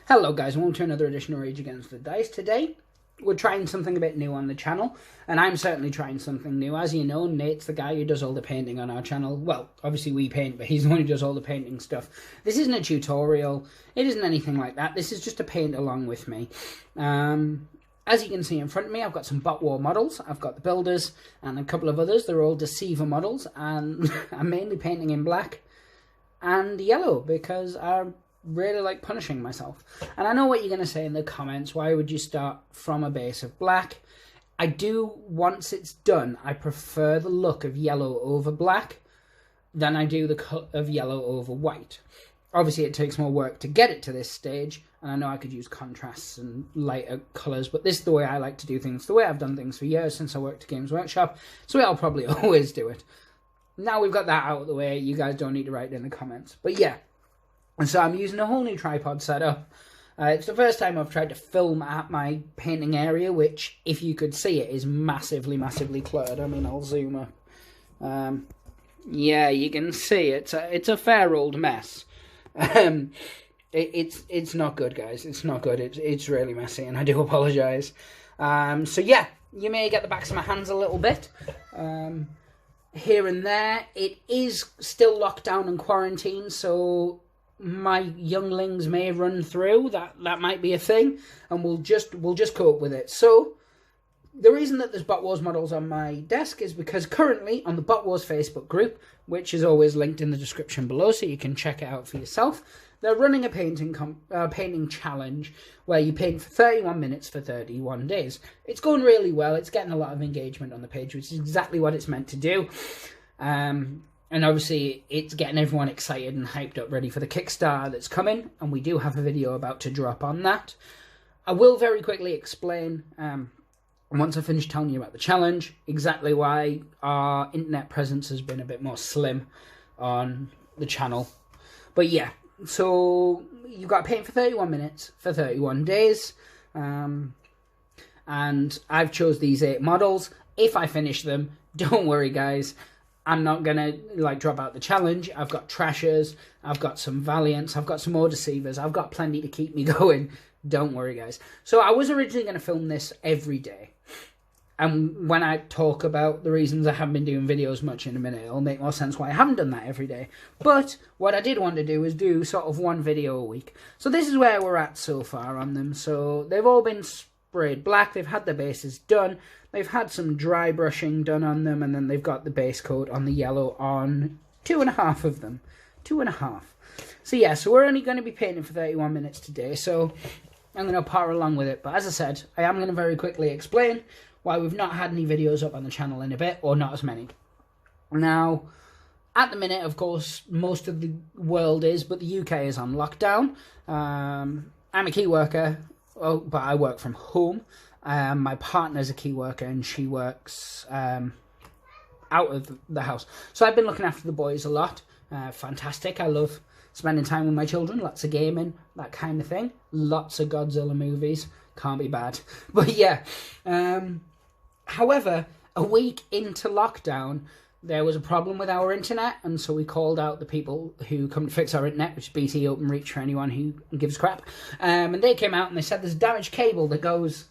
Hello guys, welcome to another edition of Rage Against the Dice. Today, we're trying something a bit new on the channel, and I'm certainly trying something new. As you know, Nate's the guy who does all the painting on our channel. Well, obviously we paint, but he's the one who does all the painting stuff. This isn't a tutorial, it isn't anything like that. This is just a paint along with me. As you can see in front of me, I've got some bot war models. I've got the builders and a couple of others. They're all deceiver models, and I'm mainly painting in black and yellow because I really like punishing myself. And I know what you're going to say in the comments. Why would you start from a base of black? I do, once it's done, I prefer the look of yellow over black than I do the cut of yellow over white. Obviously, it takes more work to get it to this stage, and I know I could use contrasts and lighter colours, but this is the way I like to do things, the way I've done things for years since I worked at Games Workshop. It's the way I'll probably always do it. Now we've got that out of the way, you guys don't need to write it in the comments. But yeah, and so I'm using a whole new tripod setup. It's the first time I've tried to film at my painting area, which, if you could see it, is massively, massively cluttered. I mean, I'll zoom up. Yeah, you can see it's a fair old mess. It's not good, guys. It's not good. It's really messy, and I do apologise. So yeah, you may get the backs of my hands a little bit. Here and there, it is still locked down and quarantined, so my younglings may run through. That might be a thing, and we'll just cope with it. So the reason that there's Bot Wars models on my desk is because currently on the Bot Wars Facebook group, which is always linked in the description below, so you can check it out for yourself, they're running a painting challenge where you paint for 31 minutes for 31 days. It's going really well. It's getting a lot of engagement on the page, which is exactly what it's meant to do. And obviously, it's getting everyone excited and hyped up, ready for the Kickstarter that's coming. And we do have a video about to drop on that. I will very quickly explain, once I finish telling you about the challenge, exactly why our internet presence has been a bit more slim on the channel. But yeah. So you've got to paint for 31 minutes for 31 days, and I've chose these 8 models. If I finish them, don't worry guys, I'm not gonna drop out the challenge. I've got Trashers, I've got some Valiants, I've got some more Deceivers, I've got plenty to keep me going. Don't worry guys. So I was originally going to film this every day. And when I talk about the reasons I haven't been doing videos much in a minute, it'll make more sense why I haven't done that every day. But what I did want to do is do sort of one video a week. So this is where we're at so far on them. So they've all been sprayed black. They've had the bases done. They've had some dry brushing done on them. And then they've got the base coat on the yellow on 2.5 of them. 2.5. So yeah, so we're only going to be painting for 31 minutes today. So I'm going to power along with it. But as I said, I am going to very quickly explain why we've not had any videos up on the channel in a bit, or not as many. Now, at the minute, of course, most of the world is, but the UK is on lockdown. I'm a key worker, but I work from home. My partner's a key worker, and she works out of the house. So I've been looking after the boys a lot. Fantastic. I love spending time with my children, lots of gaming, that kind of thing. Lots of Godzilla movies. Can't be bad. But yeah, however, a week into lockdown, there was a problem with our internet, and so we called out the people who come to fix our internet, which is BT Openreach for anyone who gives a crap. And they came out and they said there's a damaged cable that goes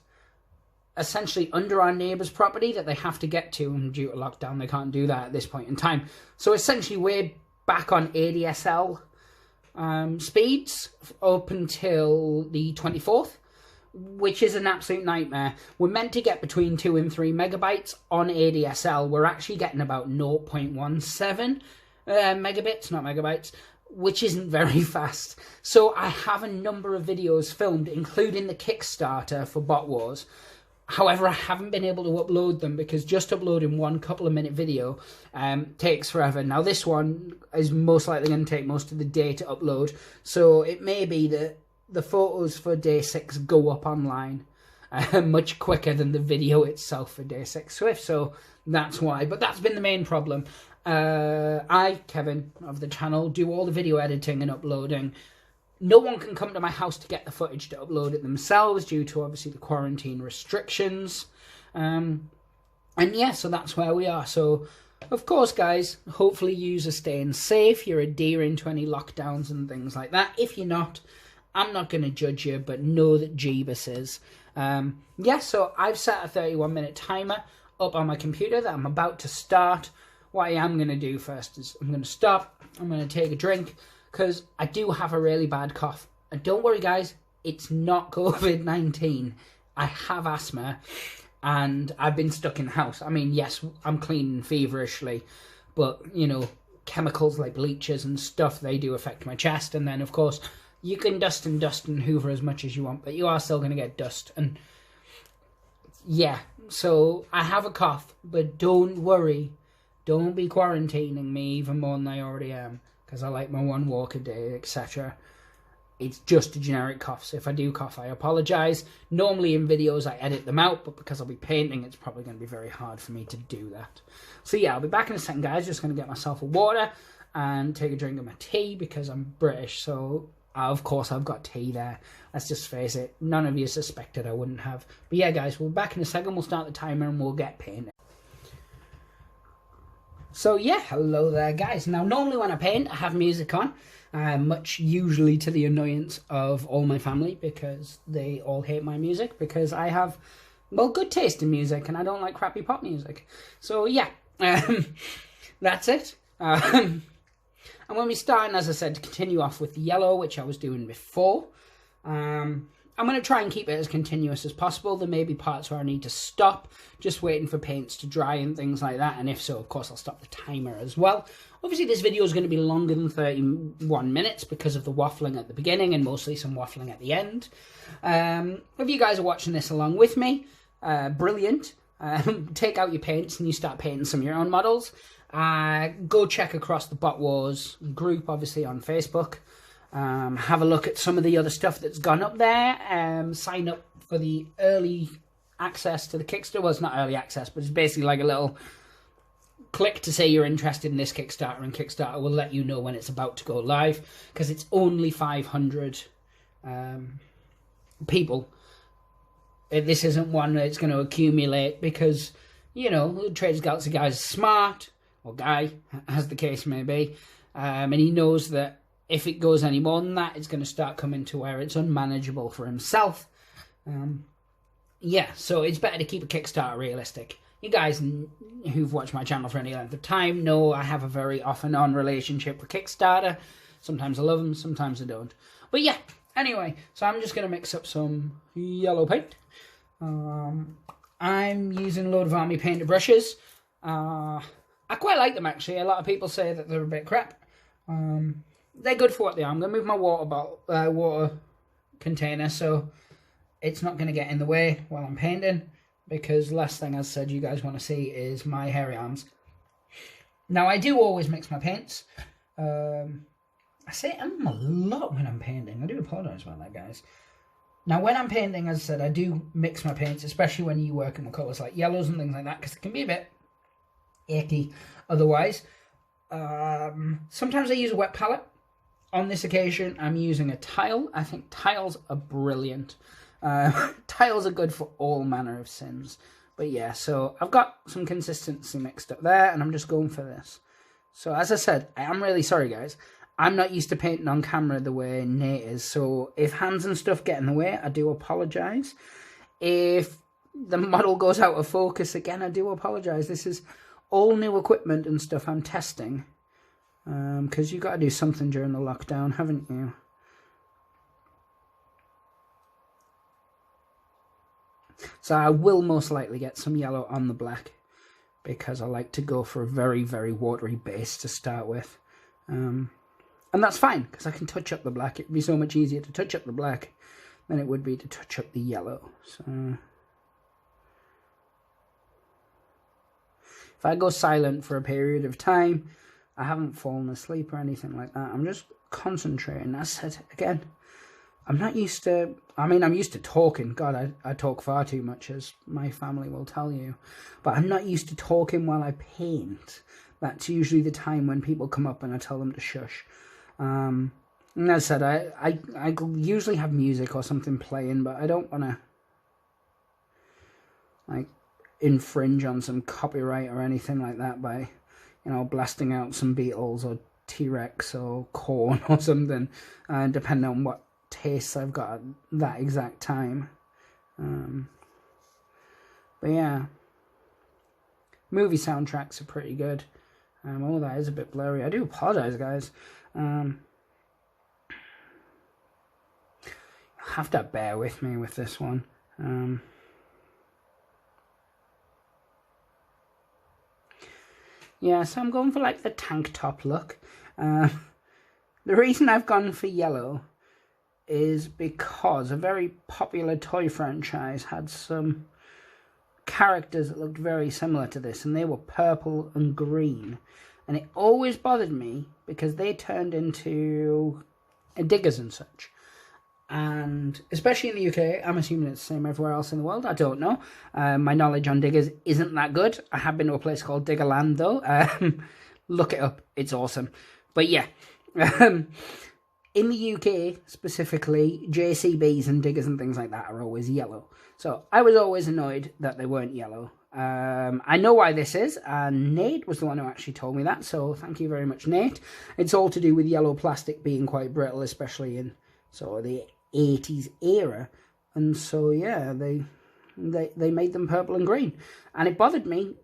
essentially under our neighbour's property that they have to get to, and due to lockdown they can't do that at this point in time. So essentially we're back on ADSL speeds up until the 24th. Which is an absolute nightmare. We're meant to get between 2 and 3 megabytes on ADSL. We're actually getting about 0.17 megabits, not megabytes, which isn't very fast. So I have a number of videos filmed, including the Kickstarter for Bot Wars. However, I haven't been able to upload them because just uploading one couple of minute video takes forever. Now this one is most likely going to take most of the day to upload. So it may be that the photos for day 6 go up online much quicker than the video itself for day 6 Swift, so that's why. But that's been the main problem. I, Kevin, of the channel, do all the video editing and uploading. No one can come to my house to get the footage to upload it themselves due to, obviously, the quarantine restrictions. And yeah, so that's where we are. So, of course, guys, hopefully you are staying safe. You're adhering to any lockdowns and things like that. If you're not, I'm not going to judge you, but know that Jeebus is. Yeah, so I've set a 31-minute timer up on my computer that I'm about to start. What I am going to do first is I'm going to stop. I'm going to take a drink because I do have a really bad cough. And don't worry, guys, it's not COVID-19. I have asthma and I've been stuck in the house. I mean, yes, I'm cleaning feverishly, but, you know, chemicals like bleaches and stuff, they do affect my chest. And then, of course, you can dust and hoover as much as you want, but you are still going to get dust. And yeah, so I have a cough, but don't worry. Don't be quarantining me even more than I already am, because I like my 1 walk a day, etc. It's just a generic cough, so if I do cough, I apologise. Normally in videos I edit them out, but because I'll be painting, it's probably going to be very hard for me to do that. So yeah, I'll be back in a second, guys. Just going to get myself a water and take a drink of my tea, because I'm British, so of course I've got tea there. Let's just face it, none of you suspected I wouldn't have. But yeah, guys, we'll be back in a second. We'll start the timer and we'll get painting. So yeah, hello there, guys. Now, normally when I paint, I have music on, much usually to the annoyance of all my family, because they all hate my music, because I have, well, good taste in music, and I don't like crappy pop music. So yeah, that's it. And when we start, as I said, to continue off with the yellow, which I was doing before, I'm going to try and keep it as continuous as possible. There may be parts where I need to stop, just waiting for paints to dry and things like that. And if so, of course, I'll stop the timer as well. Obviously, this video is going to be longer than 31 minutes because of the waffling at the beginning and mostly some waffling at the end. If you guys are watching this along with me, brilliant. Take out your paints and you start painting some of your own models. Go check across the Bot Wars group, obviously, on Facebook. Have a look at some of the other stuff that's gone up there. Sign up for the early access to the Kickstarter. Well, it's not early access, but it's basically like a little click to say you're interested in this Kickstarter, and Kickstarter will let you know when it's about to go live, because it's only 500 people. This isn't one that's going to accumulate, because, you know, Trades Galaxy guy's smart, or guy, as the case may be, and he knows that if it goes any more than that, it's going to start coming to where it's unmanageable for himself. Yeah, so it's better to keep a Kickstarter realistic. You guys who've watched my channel for any length of time know I have a very off and on relationship with Kickstarter. Sometimes I love them, sometimes I don't. But yeah, anyway, so I'm just going to mix up some yellow paint. I'm using a load of Army Painter brushes. I quite like them, actually. A lot of people say that they're a bit crap. They're good for what they are. I'm going to move my water container so it's not going to get in the way while I'm painting, because last thing, as I said, you guys want to see is my hairy arms. Now, I do always mix my paints. I say a lot when I'm painting. I do apologise about that, guys. Now, when I'm painting, as I said, I do mix my paints, especially when you work in the colours like yellows and things like that, because it can be a bit icky otherwise. Sometimes I use a wet palette. On this occasion, I'm using a tile. I think tiles are brilliant. Tiles are good for all manner of sins. But yeah, so I've got some consistency mixed up there, and I'm just going for this. So as I said, I am really sorry, guys. I'm not used to painting on camera the way Nate is, so if hands and stuff get in the way, I do apologise. If the model goes out of focus again, I do apologise. This is all new equipment and stuff I'm testing. Because you've got to do something during the lockdown, haven't you? So I will most likely get some yellow on the black, because I like to go for a very, very watery base to start with. And that's fine, because I can touch up the black. It'd be so much easier to touch up the black than it would be to touch up the yellow. So if I go silent for a period of time, I haven't fallen asleep or anything like that. I'm just concentrating. I said, again, I'm not used to... I mean, I'm used to talking. God, I talk far too much, as my family will tell you. But I'm not used to talking while I paint. That's usually the time when people come up and I tell them to shush. And as I said, I usually have music or something playing, but I don't want to, like, infringe on some copyright or anything like that by, you know, blasting out some Beatles or T-Rex or Korn or something, depending on what tastes I've got at that exact time. But yeah, movie soundtracks are pretty good. Oh, that is a bit blurry. I do apologize, guys. You'll have to bear with me with this one. Yeah, so I'm going for like the tank top look. The reason I've gone for yellow is because a very popular toy franchise had some characters that looked very similar to this, and they were purple and green. And it always bothered me because they turned into diggers and such. And especially in the UK, I'm assuming it's the same everywhere else in the world. I don't know. My knowledge on diggers isn't that good. I have been to a place called Diggerland, though. Look it up. It's awesome. But yeah. In the UK, specifically, JCBs and diggers and things like that are always yellow. So I was always annoyed that they weren't yellow. I know why this is, and Nate was the one who actually told me that, so thank you very much, Nate. It's all to do with yellow plastic being quite brittle, especially in sort of the 80s era. And so, yeah, they made them purple and green. And it bothered me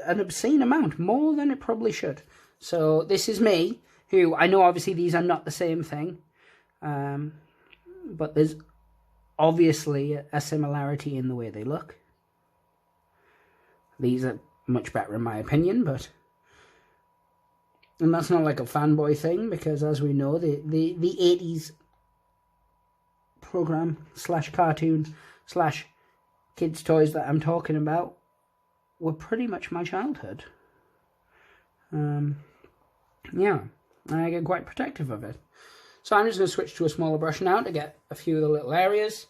an obscene amount, more than it probably should. So this is me, who, I know obviously these are not the same thing, but there's obviously a similarity in the way they look. These are much better in my opinion, but... And that's not like a fanboy thing, because as we know, the 80s program / cartoon / kids' toys that I'm talking about were pretty much my childhood. Yeah. And I get quite protective of it. So I'm just going to switch to a smaller brush now to get a few of the little areas.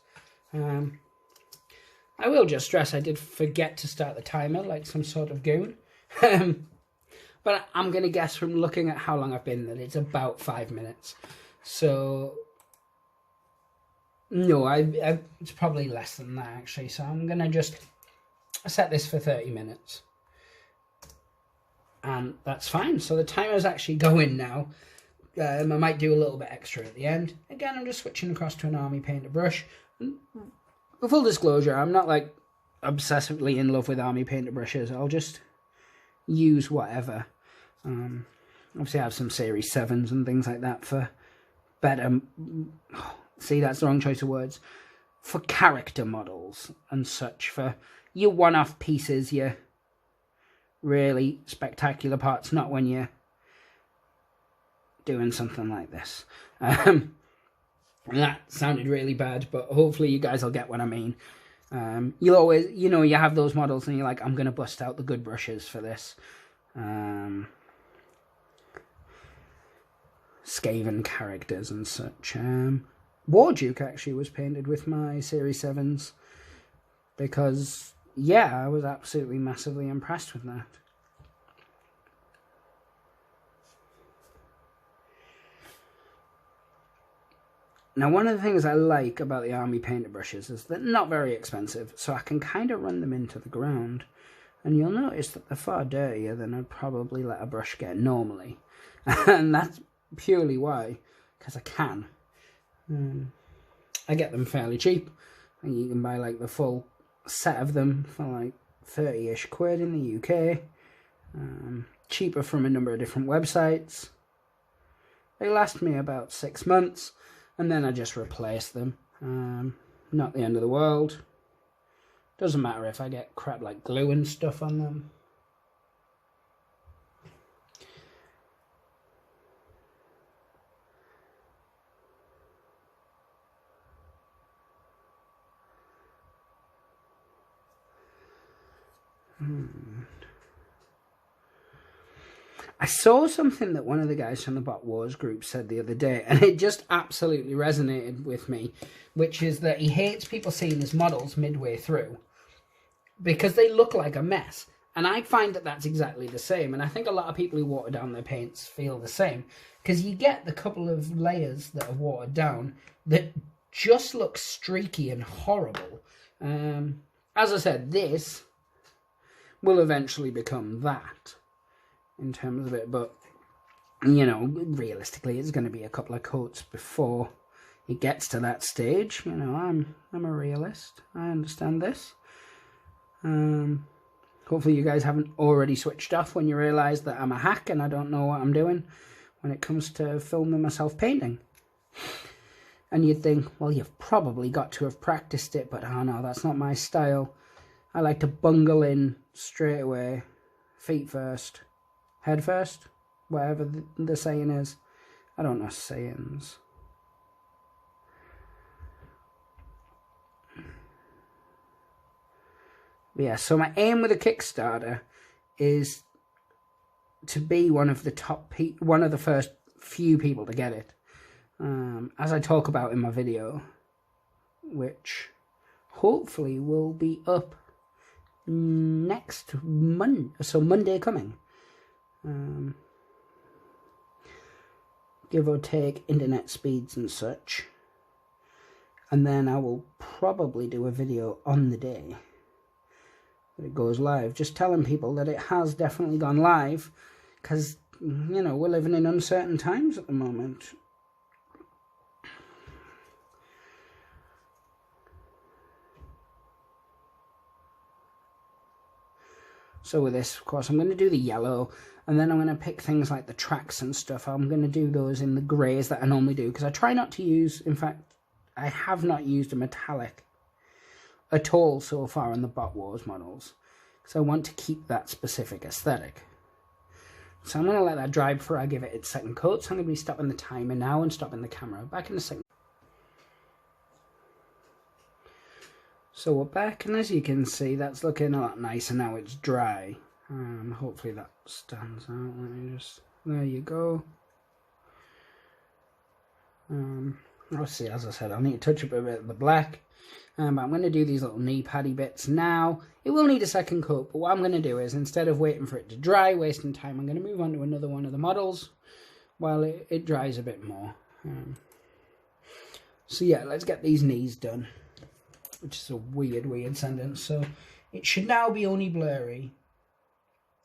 I will just stress I did forget to start the timer like some sort of goon. But I'm going to guess from looking at how long I've been that it's about 5 minutes. So, no, it's probably less than that actually. So I'm going to just set this for 30 minutes. And that's fine. So the timer's actually going now. I might do a little bit extra at the end. Again, I'm just switching across to an army painter brush. And for full disclosure, I'm not like obsessively in love with army painter brushes. I'll just use whatever. Obviously, I have some Series 7s and things like that for better... See, that's the wrong choice of words. For character models and such. For your one-off pieces, your really spectacular parts, not when you're doing something like this. And that sounded really bad, but hopefully you guys will get what I mean. You'll always, you know, you have those models and you're like, I'm going to bust out the good brushes for this. Skaven characters and such. Warduke actually was painted with my Series 7s because, yeah, I was absolutely massively impressed with that. Now, one of the things I like about the army painter brushes is they're not very expensive, so I can kind of run them into the ground. And you'll notice that they're far dirtier than I'd probably let a brush get normally. And that's purely why, because I can. I get them fairly cheap. I think you can buy like the full set of them for like 30-ish quid in the UK. Cheaper from a number of different websites. They last me about 6 months. And then I just replace them. Not the end of the world. Doesn't matter if I get crap like glue and stuff on them. I saw something that one of the guys from the Bot Wars group said the other day, and it just absolutely resonated with me, which is that he hates people seeing his models midway through because they look like a mess. And I find that that's exactly the same, and I think a lot of people who water down their paints feel the same, because you get the couple of layers that are watered down that just look streaky and horrible. As I said, this will eventually become that in terms of it, but you know, realistically it's going to be a couple of coats before it gets to that stage. You know, I'm a realist. I understand this. Hopefully you guys haven't already switched off when you realise that I'm a hack and I don't know what I'm doing when it comes to filming myself painting. And you'd think, well, you've probably got to have practiced it, but oh no, that's not my style. I like to bungle in straight away, feet first, head first, whatever the saying is. I don't know sayings. But yeah, so my aim with a Kickstarter is to be one of the first few people to get it. As I talk about in my video, which hopefully will be up next Monday, so Monday coming. Give or take internet speeds and such. And then I will probably do a video on the day that it goes live, just telling people that it has definitely gone live, because, you know, we're living in uncertain times at the moment. So with this, of course, I'm going to do the yellow, and then I'm going to pick things like the tracks and stuff. I'm going to do those in the greys that I normally do, because I try not to use, in fact, I have not used a metallic at all so far on the Bot Wars models, because I want to keep that specific aesthetic. So I'm going to let that dry before I give it its second coat. So I'm going to be stopping the timer now and stopping the camera. Back in a second. So we're back, and as you can see, that's looking a lot nicer now it's dry. Hopefully that stands out. Let me just, there you go. Obviously, as I said, I'll need to touch up a bit of the black. But I'm going to do these little knee paddy bits now. It will need a second coat, but what I'm going to do is, instead of waiting for it to dry, wasting time, I'm going to move on to another one of the models while it dries a bit more. So yeah, let's get these knees done, which is a weird sentence. So it should now be only blurry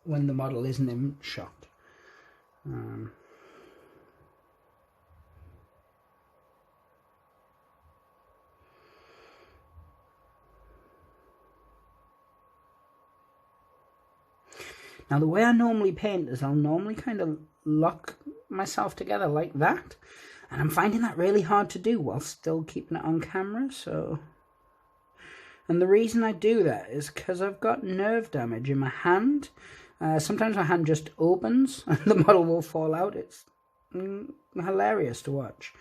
when the model isn't in shot. Now, the way I normally paint is I'll normally kind of lock myself together like that. And I'm finding that really hard to do while still keeping it on camera, so... And the reason I do that is because I've got nerve damage in my hand. Sometimes my hand just opens and the model will fall out. It's hilarious to watch.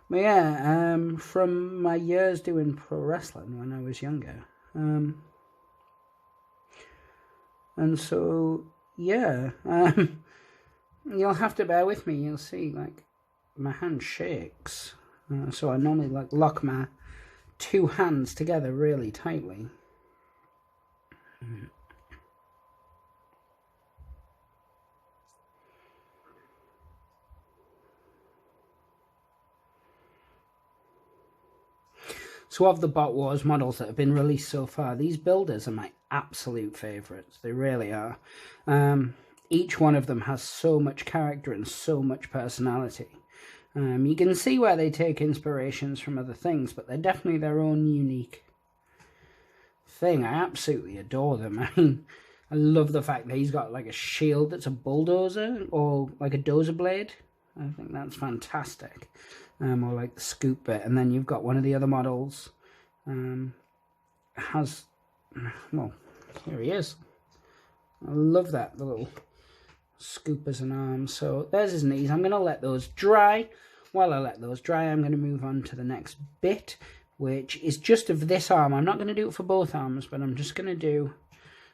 But yeah, from my years doing pro wrestling when I was younger... And so, yeah, you'll have to bear with me. You'll see, like, my hand shakes. So I normally, like, lock my two hands together really tightly. So of the Bot Wars models that have been released so far, these builders are my absolute favourites. They really are. Each one of them has so much character and so much personality. You can see where they take inspirations from other things, but they're definitely their own unique thing. I absolutely adore them. I mean, I love the fact that he's got like a shield that's a bulldozer or like a dozer blade. I think that's fantastic. Or like the scoop bit. And then you've got one of the other models has, well, here he is. I love that, the little scoop as an arm. So there's his knees. I'm going to let those dry. While I let those dry, I'm going to move on to the next bit, which is just of this arm. I'm not going to do it for both arms, but I'm just going to do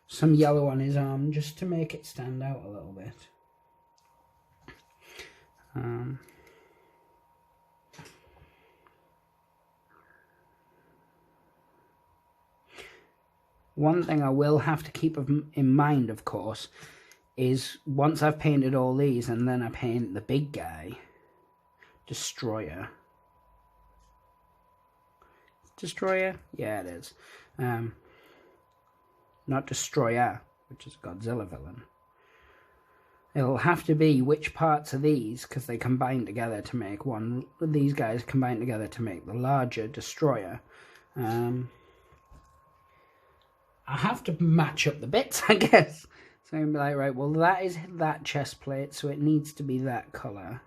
some yellow on his arm just to make it stand out a little bit. One thing I will have to keep in mind, of course, is once I've painted all these and then I paint the big guy, Destroyer. Destroyer? Yeah, it is. Not Destroyer, which is a Godzilla villain. it'll have to be which parts of these, because they combine together to make one. These guys combine together to make the larger destroyer. I have to match up the bits, I guess. So I'm like, right, well, that is that chest plate, so it needs to be that colour.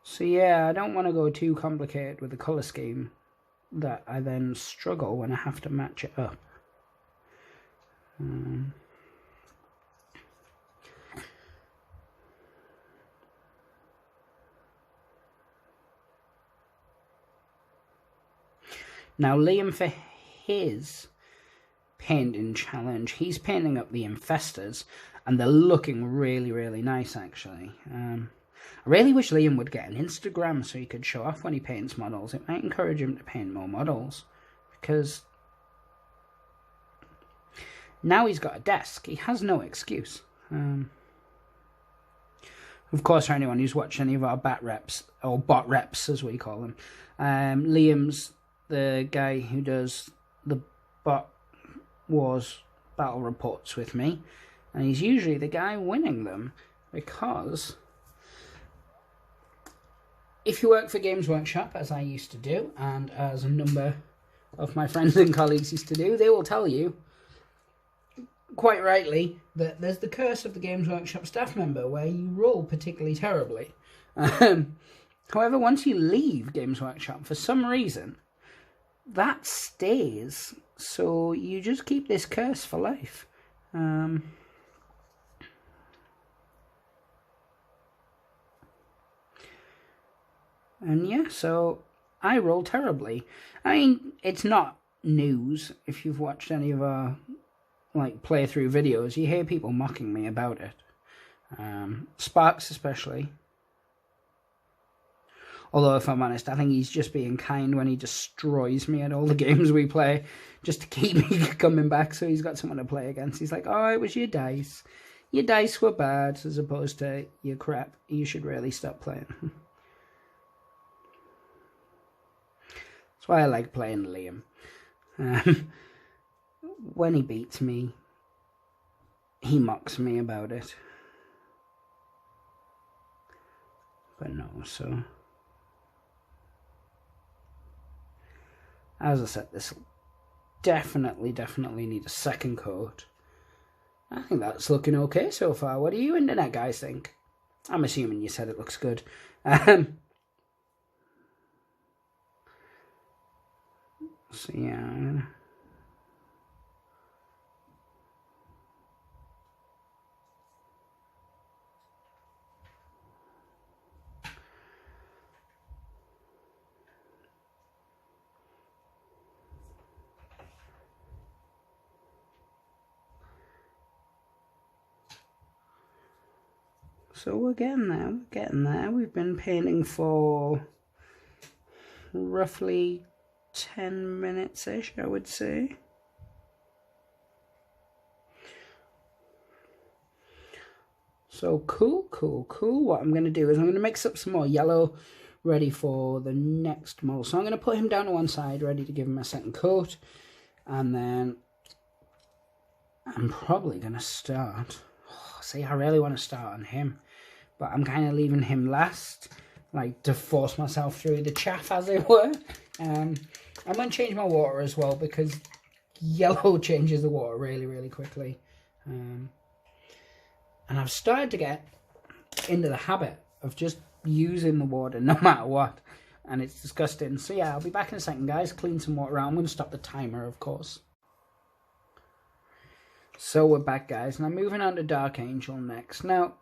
So yeah, I don't want to go too complicated with the colour scheme that I then struggle when I have to match it up. Now Liam, for his painting challenge, he's painting up the infestors, and they're looking really, really nice, actually. I really wish Liam would get an Instagram so he could show off when he paints models. It might encourage him to paint more models, because now he's got a desk. He has no excuse. Of course, for anyone who's watched any of our bat reps, or bot reps as we call them, Liam's the guy who does the bot wars battle reports with me, and he's usually the guy winning them, because if you work for Games Workshop, as I used to do, and as a number of my friends and colleagues used to do, they will tell you, quite rightly, that there's the curse of the Games Workshop staff member, where you roll particularly terribly. However, once you leave Games Workshop, for some reason, that stays, so you just keep this curse for life. And yeah, so I roll terribly. I mean, it's not news. If you've watched any of our playthrough videos, you hear people mocking me about it. Sparks especially. Although, if I'm honest, I think he's just being kind when he destroys me at all the games we play, just to keep me coming back, so he's got someone to play against. He's like, oh, it was your dice. Your dice were bad, as opposed to your crap. You should really stop playing. That's why I like playing Liam. When he beats me, he mocks me about it. But no, so... As I said, this will definitely need a second coat. I think that's looking okay so far. What do you internet guys think? I'm assuming you said it looks good. So yeah... So we're getting there, We've been painting for roughly 10 minutes-ish, I would say. So cool. What I'm going to do is I'm going to mix up some more yellow, ready for the next model. So I'm going to put him down to one side, ready to give him a second coat. And then I'm probably going to start... See, I really want to start on him, but I'm kind of leaving him last, to force myself through the chaff, as it were. I'm going to change my water as well, because yellow changes the water really quickly. And I've started to get into the habit of just using the water no matter what, and it's disgusting. So yeah, I'll be back in a second, guys. Clean some water out. I'm going to stop the timer, of course. So we're back, guys, and I'm moving on to Dark Angel next. Now,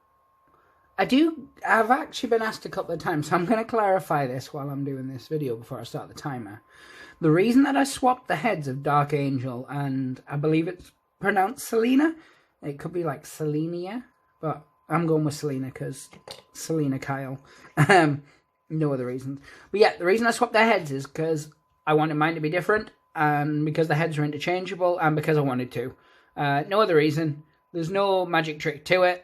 I've actually been asked a couple of times, so I'm going to clarify this while I'm doing this video before I start the timer. The reason that I swapped the heads of Dark Angel, and I believe it's pronounced Selena, it could be like Selenia, but I'm going with Selena because Selena Kyle. No other reasons. But yeah, the reason I swapped their heads is because I wanted mine to be different, and because the heads are interchangeable, and because I wanted to. No other reason. There's no magic trick to it.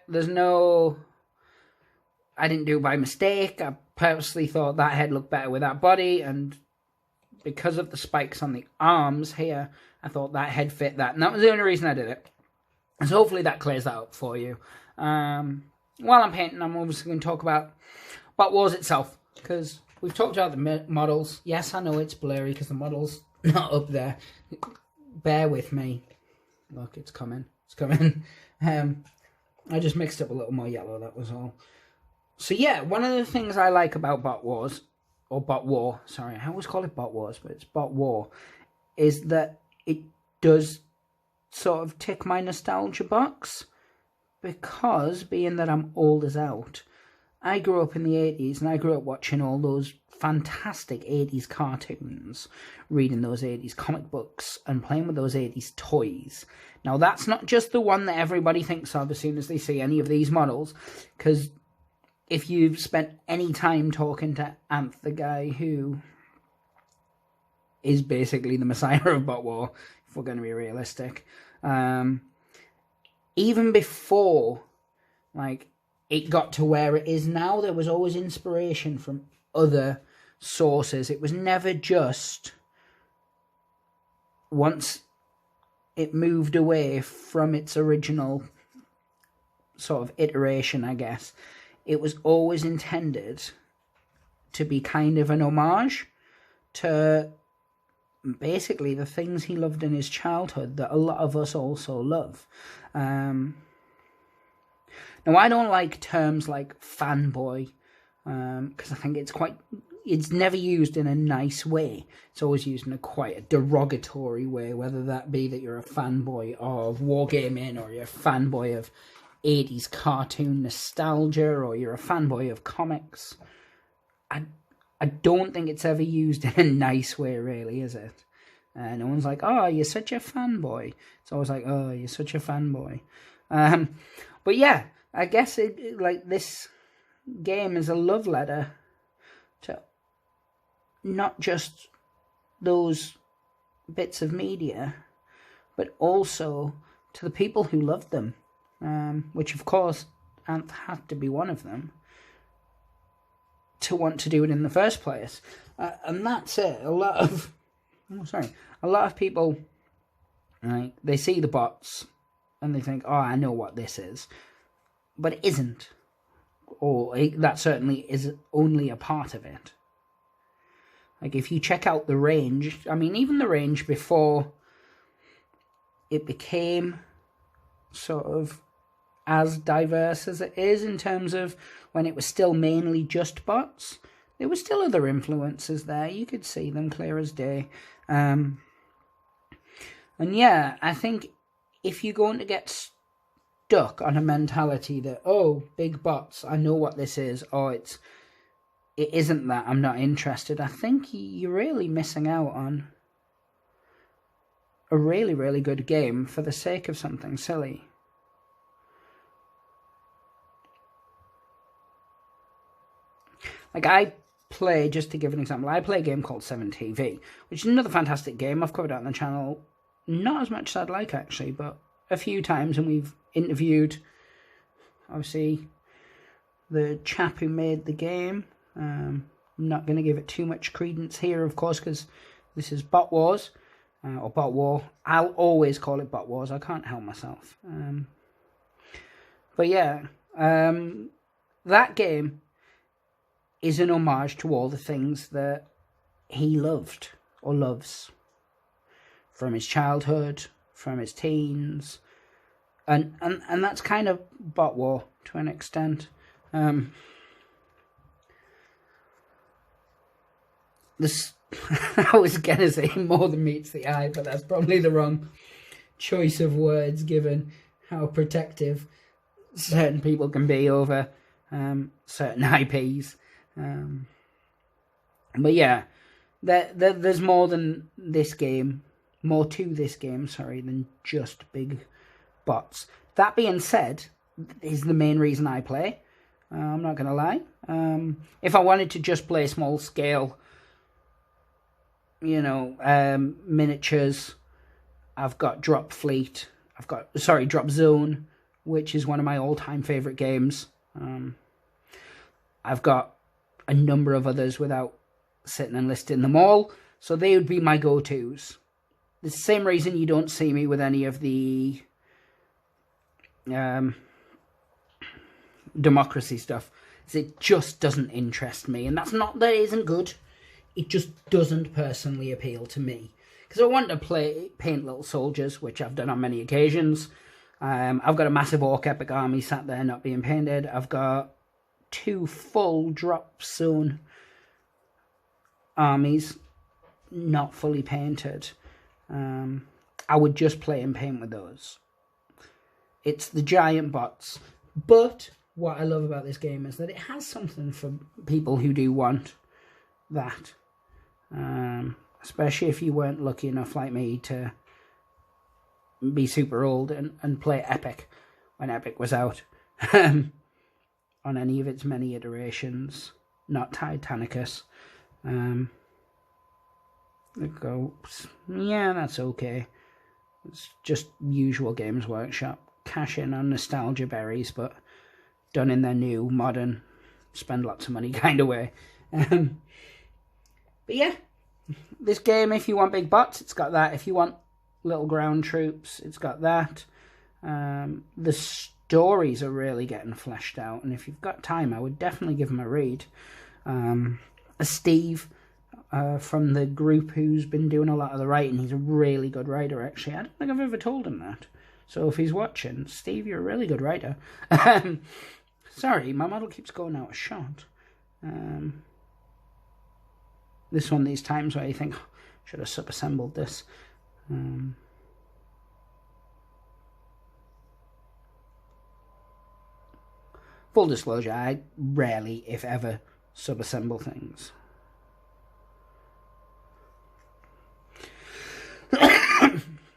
I didn't do it by mistake. I purposely thought that head looked better with that body, and because of the spikes on the arms here, I thought that head fit that, and that was the only reason I did it. So hopefully that clears that up for you. While I'm painting, I'm obviously going to talk about Bot Wars itself, because we've talked about the models. Yes, I know it's blurry because the model's not up there. Bear with me. Look, it's coming. It's coming. I just mixed up a little more yellow, that was all. So yeah, one of the things I like about Bot Wars, or Bot War, sorry, I always call it Bot Wars, but it's Bot War, is that it does sort of tick my nostalgia box, because being that I'm old as out, I grew up in the 80s and I grew up watching all those fantastic 80s cartoons, reading those 80s comic books and playing with those 80s toys. Now that's not just the one that everybody thinks of as soon as they see any of these models, because if you've spent any time talking to Anth, the guy who is basically the messiah of Bot War, if we're going to be realistic, even before like it got to where it is now, there was always inspiration from other sources. It was never just, once it moved away from its original sort of iteration, I guess, it was always intended to be kind of an homage to basically the things he loved in his childhood that a lot of us also love. Now, I don't like terms like fanboy, because I think it's never used in a nice way. It's always used in quite a derogatory way, whether that be that you're a fanboy of wargaming, or you're a fanboy of 80s cartoon nostalgia, or you're a fanboy of comics. I don't think it's ever used in a nice way, really, is it? No one's like, oh, you're such a fanboy. It's always like, oh, you're such a fanboy. But yeah, I guess like this game is a love letter to not just those bits of media, but also to the people who loved them, which of course Anth had to be one of them to want to do it in the first place. And that's it. A lot of people, right, they see the bots and they think, oh, I know what this is. But it isn't. Or that certainly is only a part of it. Like, if you check out the range, I mean, even the range before it became sort of as diverse as it is, in terms of when it was still mainly just bots, there were still other influences there. You could see them clear as day. And yeah, I think if you're going to get stuck on a mentality that, oh, big bots, I know what this is, or it isn't that, I'm not interested, I think you're really missing out on a really, really good game for the sake of something silly. Like, I play, just to give an example, I play a game called 7TV, which is another fantastic game. I've covered it on the channel, not as much as I'd like, actually, but a few times, and we've interviewed, obviously, the chap who made the game. I'm not going to give it too much credence here, of course, because this is Bot Wars, or Bot War. I'll always call it Bot Wars. I can't help myself. But yeah, that game is an homage to all the things that he loved or loves from his childhood, from his teens, and that's kind of Bot War to an extent. This I was gonna say more than meets the eye, but that's probably the wrong choice of words given how protective certain people can be over certain IPs. But yeah, there's more than this game, more to this game, sorry, than just big bots. That being said, is the main reason I play. I'm not gonna lie. If I wanted to just play small scale, miniatures, I've got Drop Zone, which is one of my all-time favorite games. I've got a number of others without sitting and listing them all, so they would be my go-tos. The same reason you don't see me with any of the democracy stuff. It just doesn't interest me, and that's not that it isn't good. It just doesn't personally appeal to me. Because I want to paint little soldiers, which I've done on many occasions. I've got a massive orc epic army sat there not being painted. I've got 2 full drop zone armies not fully painted. I would just play and paint with those. It's the giant bots. But what I love about this game is that it has something for people who do want that. Especially if you weren't lucky enough like me to be super old and play Epic when Epic was out. On any of its many iterations. Not Titanicus. Yeah, that's okay. It's just usual Games Workshop. Cash in on nostalgia berries, but done in their new, modern, spend lots of money kind of way. But yeah, this game, if you want big bots, it's got that. If you want little ground troops, it's got that. The stories are really getting fleshed out, and if you've got time, I would definitely give them a read. Steve from the group who's been doing a lot of the writing, he's a really good writer, actually. I don't think I've ever told him that. So if he's watching, Steve, you're a really good writer. Sorry, my model keeps going out of shot. This one, these times where you think, oh, should have sub-assembled this. Full disclosure, I rarely, if ever, sub-assemble things.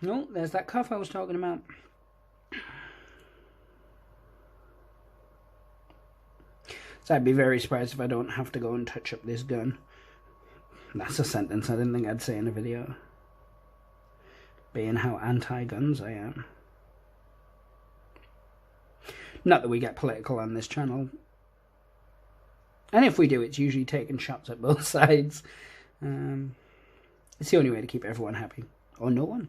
No, there's that cough I was talking about. So I'd be very surprised if I don't have to go and touch up this gun. That's a sentence I didn't think I'd say in a video. Being how anti-guns I am. Not that we get political on this channel. And if we do, it's usually taking shots at both sides. It's the only way to keep everyone happy. Or no one.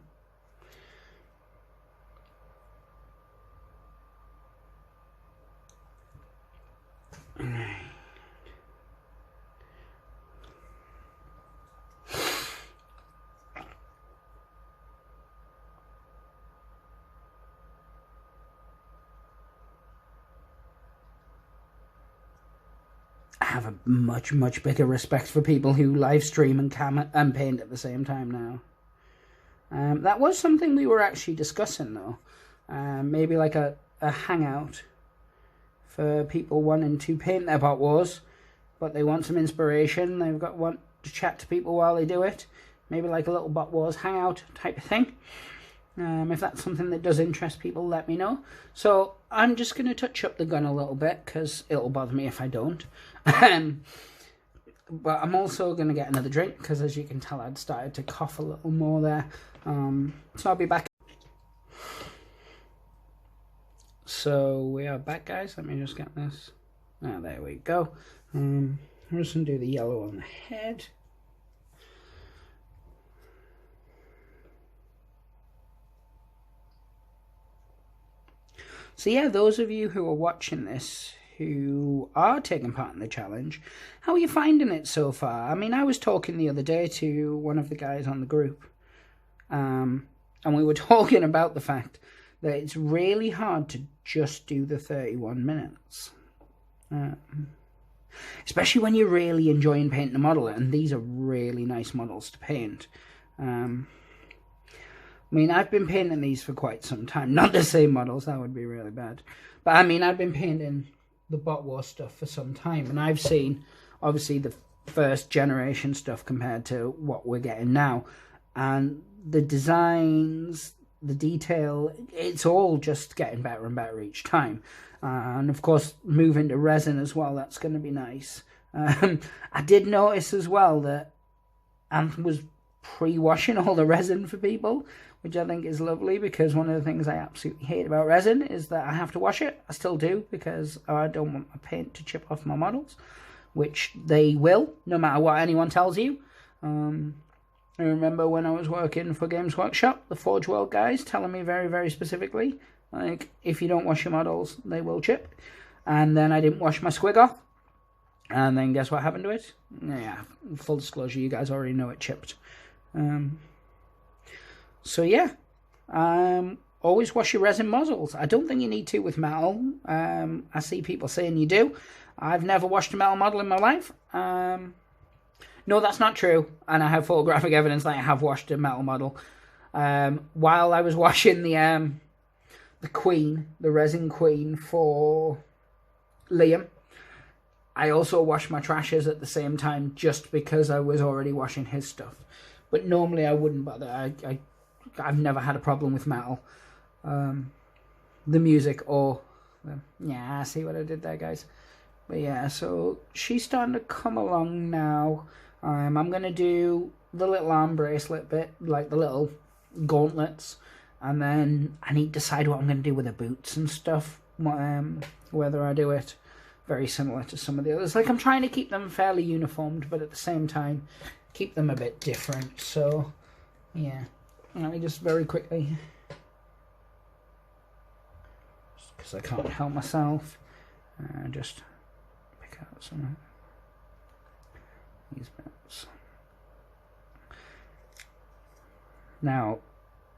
I have a much bigger respect for people who live stream and paint at the same time now. That was something we were actually discussing though. Maybe like a hangout for people wanting to paint their bot wars, but they want some inspiration. They've got want to chat to people while they do it. Maybe like a little bot wars hangout type of thing. If that's something that does interest people, let me know. So I'm just going to touch up the gun a little bit because it'll bother me if I don't. But I'm also going to get another drink because, as you can tell, I'd started to cough a little more there. So I'll be back. So we are back, guys. Let me just get this. Ah, there we go. I'm just going to do the yellow on the head. So yeah, those of you who are watching this, who are taking part in the challenge, how are you finding it so far? I mean, I was talking the other day to one of the guys on the group, and we were talking about the fact that it's really hard to just do the 31 minutes. Especially when you're really enjoying painting a model, and these are really nice models to paint. I mean, I've been painting these for quite some time. Not the same models, that would be really bad. But I mean, I've been painting the bot war stuff for some time, and I've seen, obviously, the first generation stuff compared to what we're getting now. And the designs, the detail, it's all just getting better and better each time. And of course, moving to resin as well, that's going to be nice. I did notice as well that Ant was pre-washing all the resin for people, which I think is lovely, because one of the things I absolutely hate about resin is that I have to wash it. I still do, because I don't want my paint to chip off my models, which they will, no matter what anyone tells you. I remember when I was working for Games Workshop, the Forge World guys telling me very, very specifically Like, if you don't wash your models, they will chip. And then I didn't wash my squig off. And then guess what happened to it? Yeah, full disclosure, you guys already know it chipped. So yeah, always wash your resin models. I don't think you need to with metal. I see people saying you do. I've never washed a metal model in my life. No, that's not true. And I have photographic evidence that I have washed a metal model. While I was washing the Queen, the resin Queen for Liam, I also washed my trashes at the same time just because I was already washing his stuff. But normally I wouldn't bother. I've never had a problem with metal. The music or... yeah, I see what I did there, guys. But yeah, so she's starting to come along now. I'm going to do the little arm bracelet bit, like the little gauntlets. And then I need to decide what I'm going to do with the boots and stuff. Whether I do it very similar to some of the others. Like, I'm trying to keep them fairly uniformed, but at the same time, keep them a bit different. So, yeah. Let me just very quickly, just because I can't help myself, just pick out some of these bits. Now,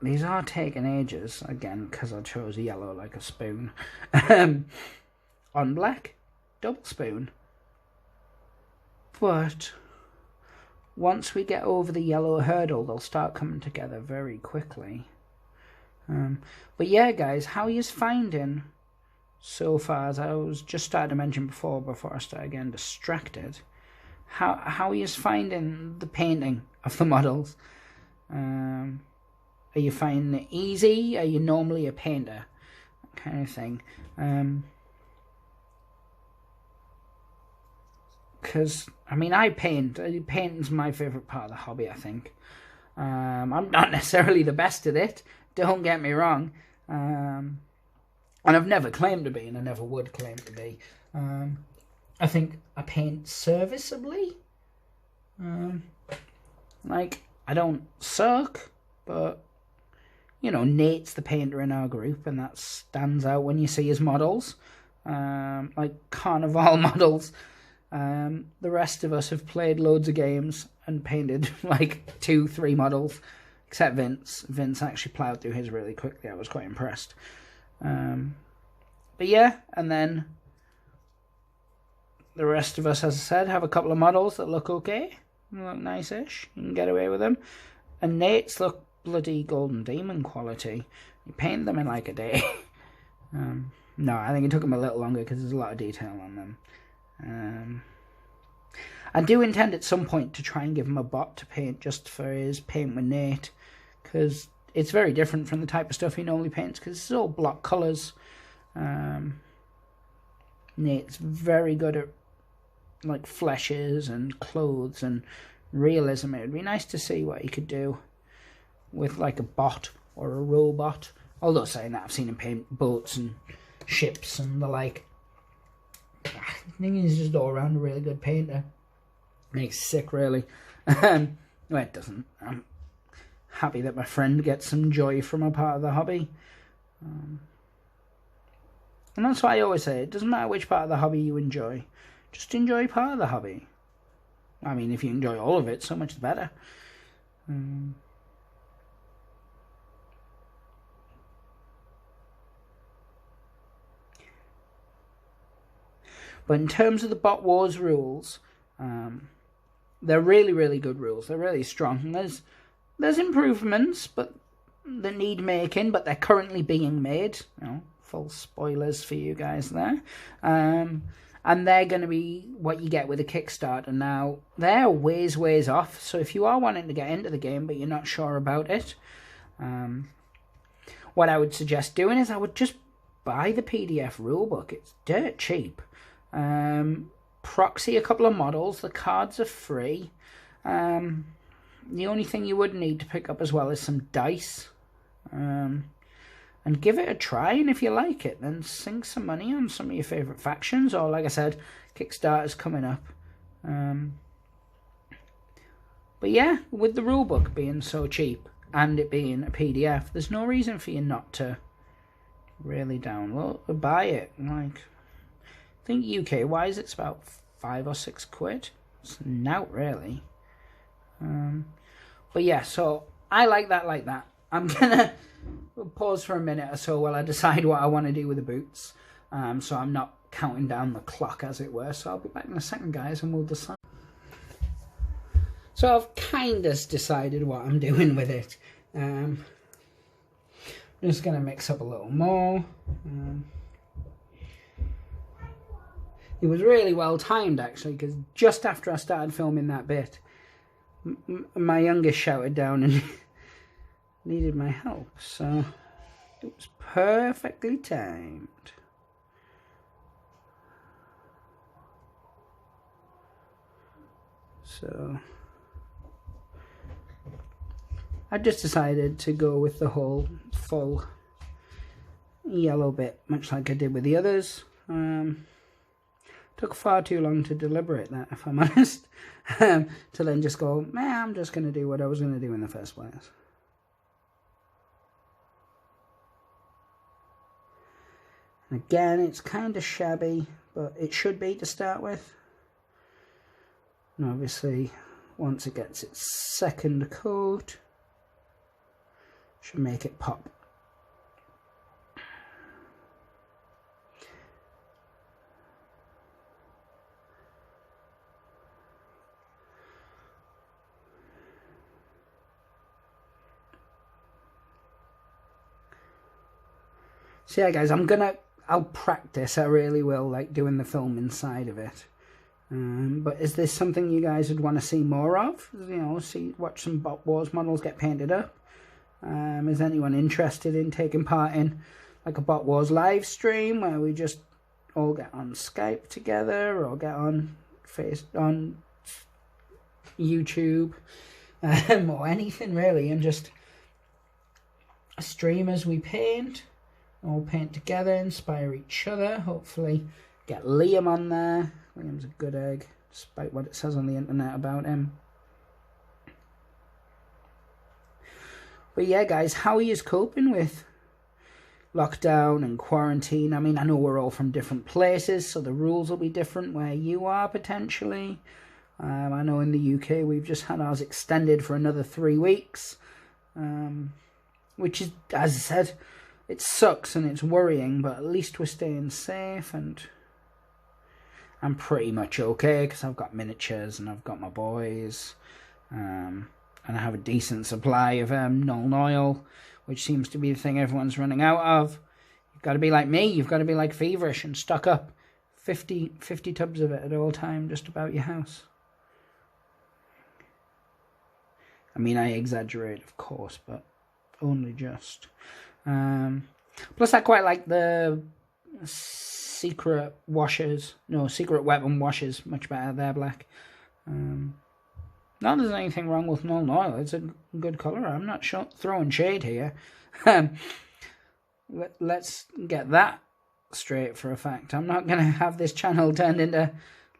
these are taking ages, again, because I chose yellow like a spoon. On black, double spoon. But once we get over the yellow hurdle, they'll start coming together very quickly. But yeah, guys, how are you finding so far? As I was just started to mention before I start getting distracted. How are you finding the painting of the models? Are you finding it easy? Are you normally a painter? That kind of thing. Because, I mean, I paint. Painting's my favourite part of the hobby, I think. I'm not necessarily the best at it, don't get me wrong. And I've never claimed to be, and I never would claim to be. I think I paint serviceably. Like, I don't suck, but, you know, Nate's the painter in our group, and that stands out when you see his models. Like Carnival models. The rest of us have played loads of games and painted like 2-3 models, except Vince. Vince actually ploughed through his really quickly. I was quite impressed. But yeah, and then the rest of us, as I said, have a couple of models that look okay, look nice-ish. You can get away with them. And Nate's look bloody Golden Demon quality. He painted them in like a day. No, I think it took him a little longer because there's a lot of detail on them. I do intend at some point to try and give him a bot to paint just for his paint with Nate, because it's very different from the type of stuff he normally paints, because it's all block colours. Nate's very good at like fleshes and clothes and realism. It would be nice to see what he could do with like a bot or a robot. Although saying that, I've seen him paint boats and ships and the like. I think he's just all around a really good painter. Makes sick, really. Well, it doesn't. I'm happy that my friend gets some joy from a part of the hobby. And that's why I always say, it doesn't matter which part of the hobby you enjoy. Just enjoy part of the hobby. I mean, if you enjoy all of it, so much the better. But in terms of the Bot Wars rules, they're really, really good rules. They're really strong. And there's improvements, but that need making, but they're currently being made. You know, full spoilers for you guys there. And they're going to be what you get with a Kickstarter. Now, they're ways off. So if you are wanting to get into the game, but you're not sure about it, what I would suggest doing is I would just buy the PDF rulebook. It's dirt cheap. Proxy a couple of models. The cards are free. The only thing you would need to pick up as well is some dice. And give it a try, and if you like it, then sink some money on some of your favourite factions, or like I said, Kickstarter's coming up. But yeah, with the rulebook being so cheap, and it being a PDF, there's no reason for you not to really down. Buy it. Like, I think UK wise it's about £5 or £6. It's not really. But yeah, so I like that. I'm gonna pause for a minute or so while I decide what I want to do with the boots. So I'm not counting down the clock, as it were. So I'll be back in a second, guys, and we'll decide. So I've kind of decided what I'm doing with it. I'm just going to mix up a little more. It was really well timed, actually, because just after I started filming that bit, my youngest shouted down and needed my help. So it was perfectly timed. So I just decided to go with the whole full yellow bit, much like I did with the others. Took far too long to deliberate that, if I'm honest, to then just go, man, I'm just going to do what I was going to do in the first place. And again, it's kind of shabby, but it should be to start with. And obviously, once it gets its second coat, should make it pop. So yeah, guys, I'll practice. I really will, like doing the film inside of it. But is this something you guys would want to see more of? You know, watch some Bot Wars models get painted up. Is anyone interested in taking part in like a Bot Wars live stream where we just all get on Skype together or get on YouTube or anything really, and just stream as we paint, all paint together, inspire each other, hopefully get Liam on there. Liam's a good egg, despite what it says on the internet about him. But yeah, guys, how are you coping with lockdown and quarantine? I mean, I know we're all from different places, so the rules will be different where you are, potentially. I know in the UK we've just had ours extended for another 3 weeks, which is, as I said, it sucks and it's worrying, but at least we're staying safe, and I'm pretty much okay because I've got miniatures and I've got my boys, and I have a decent supply of Null Oil, which seems to be the thing everyone's running out of. You've got to be like me, you've got to be like feverish and stock up 50 tubs of it at all time, just about your house. I mean, I exaggerate, of course, but only just. Plus, I quite like the secret weapon washers, much better. They're black. Not there's anything wrong with Null Oil. It's a good colour. I'm not throwing shade here. Let's get that straight for a fact. I'm not going to have this channel turned into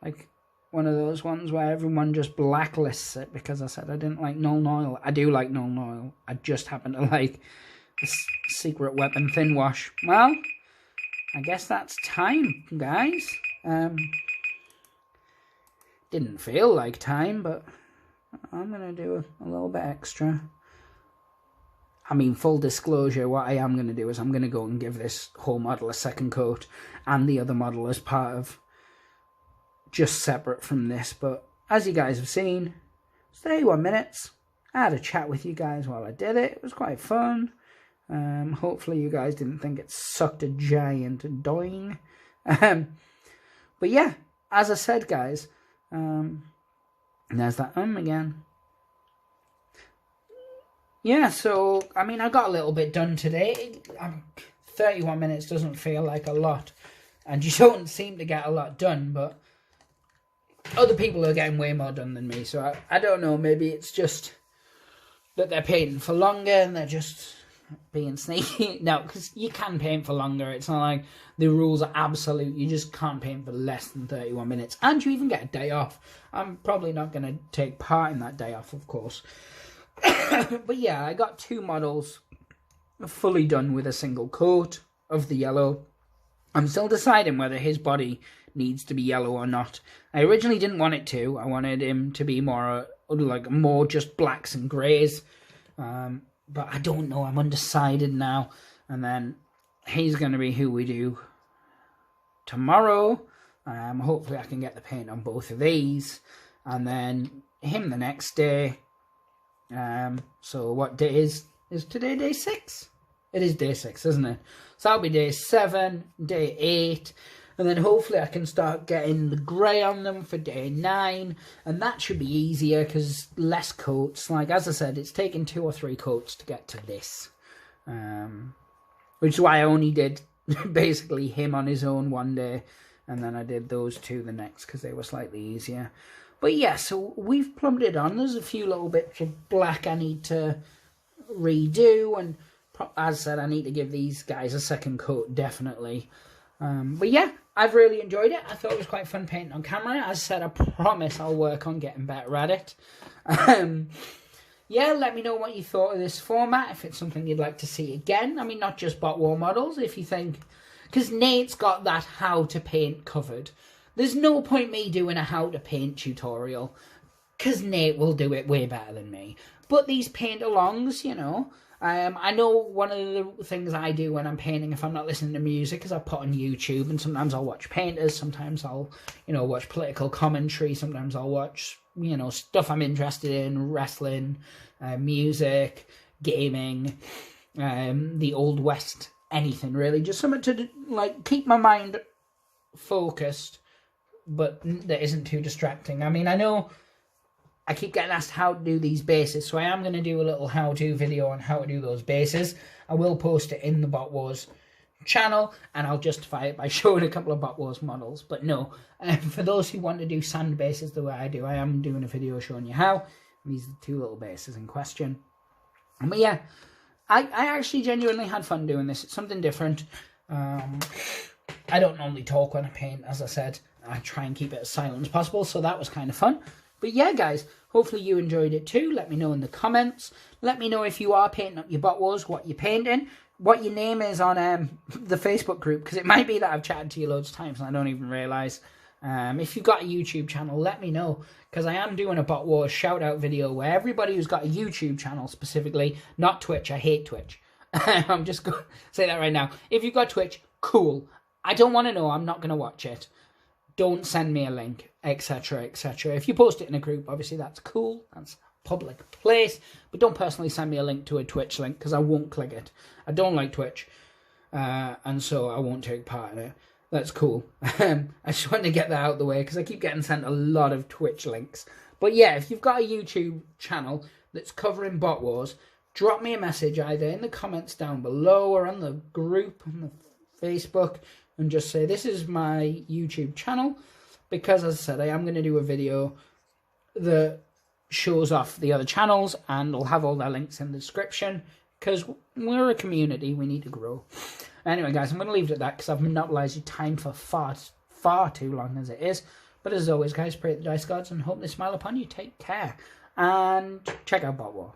like one of those ones where everyone just blacklists it because I said I didn't like Null Oil. I do like Null Oil. I just happen to like the secret weapon thin wash. Well, I guess that's time, guys. Didn't feel like time, but I'm going to do a little bit extra. I mean, full disclosure, what I am going to do is I'm going to go and give this whole model a second coat and the other model as part of, just separate from this. But as you guys have seen, it's 31 minutes. I had a chat with you guys while I did it. It was quite fun. Hopefully you guys didn't think it sucked a giant doing. But yeah, as I said, guys, there's that again. Yeah, so, I mean, I got a little bit done today. 31 minutes doesn't feel like a lot, and you don't seem to get a lot done, but other people are getting way more done than me, so I don't know, maybe it's just that they're painting for longer and they're just being sneaky. No, because you can paint for longer. It's not like the rules are absolute. You just can't paint for less than 31 minutes. And you even get a day off. I'm probably not going to take part in that day off, of course. But yeah, I got 2 models fully done with a single coat. of the yellow. I'm still deciding whether his body needs to be yellow or not. I originally didn't want it to. I wanted him to be more just blacks and greys. But I don't know. I'm undecided now. And then he's going to be who we do tomorrow. Hopefully I can get the paint on both of these. And then him the next day. So what day is today? Day 6? It is day 6, isn't it? So that'll be day 7, day 8. And then hopefully I can start getting the grey on them for day 9. And that should be easier because less coats. Like, as I said, it's taken 2 or 3 coats to get to this. Which is why I only did basically him on his own one day. And then I did those 2 the next because they were slightly easier. But yeah, so we've plumbed it on. There's a few little bits of black I need to redo. And as I said, I need to give these guys a second coat, definitely. But yeah, I've really enjoyed it. I thought it was quite fun painting on camera. As I said, I promise I'll work on getting better at it. Yeah, let me know what you thought of this format, if it's something you'd like to see again. I mean, not just bot war models, if you think... Because Nate's got that how to paint covered. There's no point me doing a how to paint tutorial, because Nate will do it way better than me. But these paint-alongs, you know... I know one of the things I do when I'm painting, if I'm not listening to music, is I put on YouTube, and sometimes I'll watch painters, sometimes I'll, watch political commentary, sometimes I'll watch, stuff I'm interested in, wrestling, music, gaming, the Old West, anything really, just something to, keep my mind focused, but that isn't too distracting. I mean, I know... I keep getting asked how to do these bases, so I am going to do a little how-to video on how to do those bases. I will post it in the Bot Wars channel, and I'll justify it by showing a couple of Bot Wars models. But no, for those who want to do sand bases the way I do, I am doing a video showing you how. And these are the 2 little bases in question. But yeah, I actually genuinely had fun doing this. It's something different. I don't normally talk when I paint, as I said. I try and keep it as silent as possible, so that was kind of fun. But yeah, guys, hopefully you enjoyed it too. Let me know in the comments. Let me know if you are painting up your Bot Wars, what you're painting, what your name is on the Facebook group, because it might be that I've chatted to you loads of times and I don't even realise. If you've got a YouTube channel, let me know, because I am doing a Bot Wars shout-out video where everybody who's got a YouTube channel specifically, not Twitch, I hate Twitch. I'm just going to say that right now. If you've got Twitch, cool. I don't want to know. I'm not going to watch it. Don't send me a link, etc., etc. If you post it in a group, obviously that's cool. That's a public place. But don't personally send me a link to a Twitch link, because I won't click it. I don't like Twitch. And so I won't take part in it. That's cool. I just wanted to get that out of the way, because I keep getting sent a lot of Twitch links. But yeah, if you've got a YouTube channel that's covering Bot Wars, drop me a message either in the comments down below or on the group on the Facebook, and just say, this is my YouTube channel, because, as I said, I am going to do a video that shows off the other channels, and I'll have all their links in the description, because we're a community, we need to grow. Anyway, guys, I'm going to leave it at that, because I've monopolised your time for far too long as it is. But as always, guys, pray the dice gods, and hope they smile upon you. Take care, and check out Bot War.